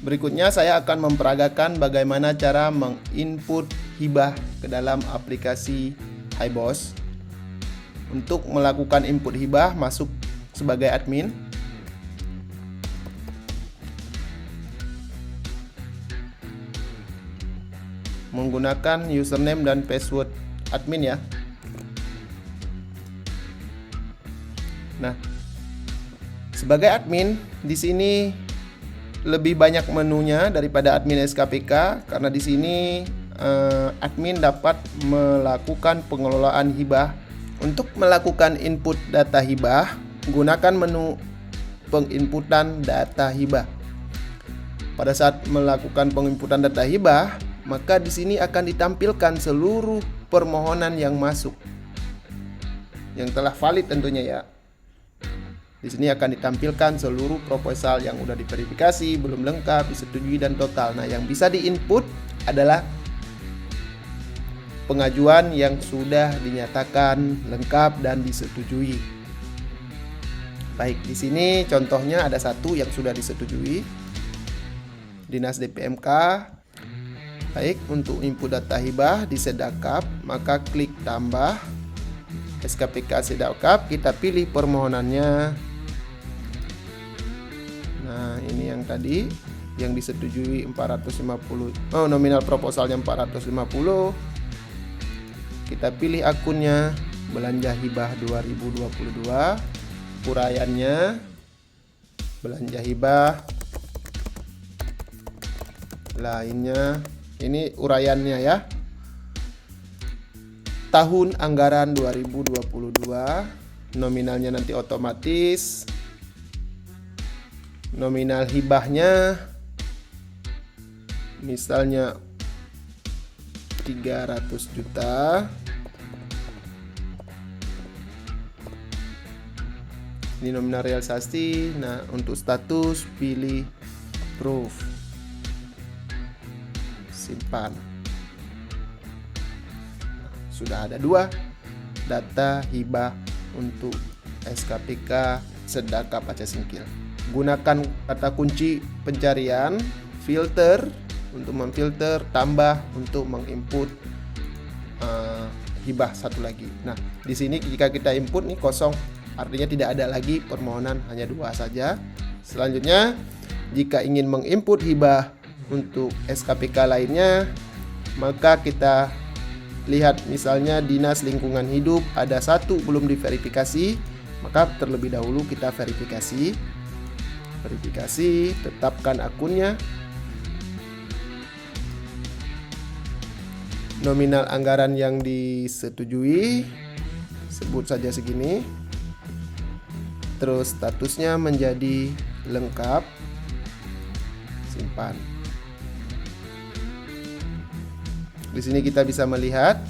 Berikutnya saya akan memperagakan bagaimana cara menginput hibah ke dalam aplikasi HiBoss. Untuk melakukan input hibah, masuk sebagai admin. Menggunakan username dan password admin ya. Nah, sebagai admin di sini lebih banyak menunya daripada admin SKPK, karena di sini admin dapat melakukan pengelolaan hibah. Untuk melakukan input data hibah, gunakan menu penginputan data hibah. Pada saat melakukan penginputan data hibah, maka di sini akan ditampilkan seluruh permohonan yang masuk, yang telah valid tentunya ya. Di sini akan ditampilkan seluruh proposal yang sudah diverifikasi, belum lengkap, disetujui, dan total. Nah, yang bisa diinput adalah pengajuan yang sudah dinyatakan lengkap dan disetujui. Baik, di sini contohnya ada satu yang sudah disetujui, Dinas DPMK. Baik, untuk input data hibah di Sedakap, maka klik tambah SKPK Sedakap, kita pilih permohonannya. Nah, ini yang tadi yang disetujui 450, nominal proposalnya 450. Kita pilih akunnya, belanja hibah 2022, uraiannya belanja hibah lainnya. Ini uraiannya ya. Tahun anggaran 2022, nominalnya nanti otomatis. Nominal hibahnya misalnya 300 juta. Ini nominal realisasi. Nah, untuk status pilih proof, simpan. Sudah ada 2 data hibah untuk SKPK Sedakap Aceh Singkil. Gunakan kata kunci pencarian, filter untuk memfilter, tambah untuk menginput hibah satu lagi. Nah, di sini jika kita input nih kosong, artinya tidak ada lagi permohonan, hanya 2 saja. Selanjutnya, jika ingin menginput hibah untuk SKPK lainnya, maka kita lihat misalnya Dinas Lingkungan Hidup ada 1 belum diverifikasi, maka terlebih dahulu kita verifikasi, tetapkan akunnya, nominal anggaran yang disetujui sebut saja segini, terus statusnya menjadi lengkap, simpan. Di sini kita bisa melihat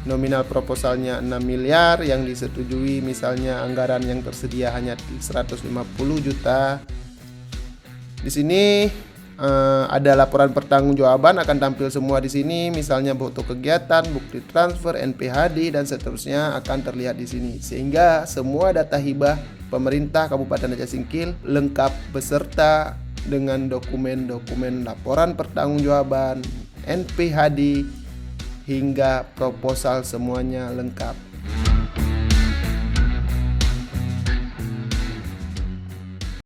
nominal proposalnya 6 miliar, yang disetujui misalnya anggaran yang tersedia hanya 150 juta. Di sini ada laporan pertanggungjawaban akan tampil semua di sini, misalnya foto kegiatan, bukti transfer, NPHD, dan seterusnya akan terlihat di sini. Sehingga semua data hibah pemerintah Kabupaten Aceh Singkil lengkap beserta dengan dokumen-dokumen laporan pertanggungjawaban, NPHD, hingga proposal, semuanya lengkap.